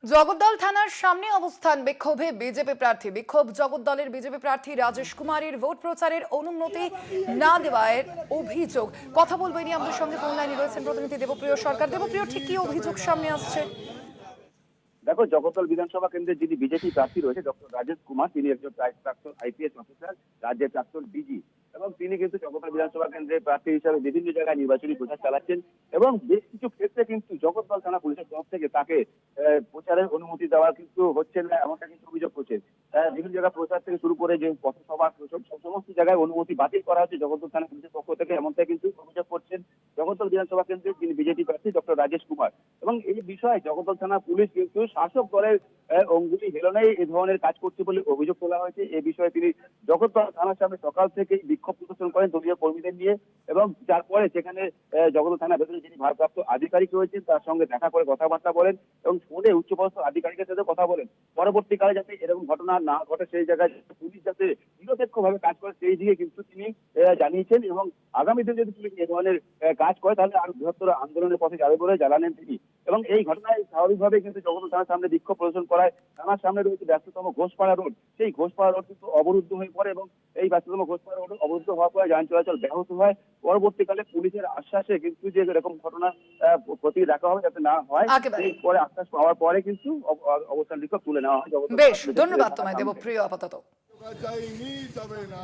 জগদ্দল থানার সামনে অবস্থান বিক্ষোভে বিজেপি প্রার্থী। বিক্ষোভ জগদ্দলের বিজেপি প্রার্থী রাজেশ কুমারের ভোট প্রচারের অনুমতি না দেওয়ার অভিযোগ। কথা বলবো নিয়ে আমাদের সঙ্গে ফোন লাইনে রয়েছেন প্রতিনিধি দেবপ্রিয় সরকার। দেবপ্রিয়, ঠিক কি অভিযোগ সামনে আসছে? দেখো, জগদ্দল বিধানসভা কেন্দ্রে যিনি বিজেপি প্রার্থী রয়েছে ডক্টর রাজেশ কুমার, তিনি একজন প্রাক্তন আইপিএস অফিসার, রাজ্যের প্রাক্তন ডিজি, এবং তিনি কিন্তু জগদ্দল বিধানসভা কেন্দ্রের প্রার্থী হিসাবে বিভিন্ন জায়গায় নির্বাচনী প্রচার চালাচ্ছেন। এবং বেশ কিছু ক্ষেত্রে কিন্তু জগদ্দল থানা পুলিশের তরফ থেকে তাকে প্রচারের অনুমতি দেওয়া কিন্তু হচ্ছে না, এমনটা কিন্তু অভিযোগ করছেন। বিভিন্ন জায়গায় প্রচার থেকে শুরু করে যে পথসভা, সমস্ত জায়গায় অনুমতি বাতিল করা হচ্ছে জগদ্দল থানা পুলিশের পক্ষ থেকে, এমনটা কিন্তু অভিযোগ করছেন জগদ্দল বিধানসভা কেন্দ্রের যিনি বিজেপি প্রার্থী ডক্টর রাজেশ কুমার। এবং এই বিষয়ে জগদ্দল থানা পুলিশ কিন্তু শাসক দলের অঙ্গুলি হেলনায় এই ধরনের কাজ করছে বলে অভিযোগ তোলা হয়েছে। এই বিষয়ে তিনি জগদ্দল থানার সামনে সকাল থেকে বিক্ষোভ প্রদর্শন করেন দলীয় কর্মীদের নিয়ে, এবং তারপরে সেখানে জগদ্দল থানার ভেতরে যিনি ভারপ্রাপ্ত আধিকারিক রয়েছেন তার সঙ্গে দেখা করে কথাবার্তা বলেন এবং ফোনে উচ্চপদস্থ আধিকারিকের সাথে কথা বলেন। পরবর্তীকালে যাতে এরকম ঘটনা না ঘটে, সেই জায়গায় পুলিশ যাতে নিরপেক্ষভাবে কাজ করে সেই দিকে কিন্তু তিনি জানিয়েছেন, এবং আগামী দিনে যদি পুলিশ এ ধরনের কাজ করে তাহলে আরো বৃহত্তর আন্দোলনের পথে যাবে বলে জানালেন তিনি। এবং এই ঘটনায় স্বাভাবিকভাবে কিন্তু জগদ্দল থানার সামনে বিক্ষোভ প্রদর্শন করায় থানার সামনে রয়েছে ব্যস্ততম ঘোষপাড়া রোড, সেই ঘোষপাড়া রোড কিন্তু অবরুদ্ধ হয়ে পড়ে, এবং এই ব্যস্ততম ঘোষপাড়া রোড অবরুদ্ধ হওয়ার পরে যান চলাচল ব্যাহত হয়। পরবর্তীকালে পুলিশের আশ্বাসে কিন্তু যে এরকম ঘটনা প্রতি রাখা হবে যাতে না হয়, একেবারে সেই পরে আশ্বাস পাওয়ার পরে কিন্তু অবস্থান বিক্ষোভ তুলে নেওয়া হয় জগদ্দল বেশ, থানা ধন্যবাদ তোমায় সামনে থেকে। দেবপ্রিয়। আপাতত যায়নি যাবে না।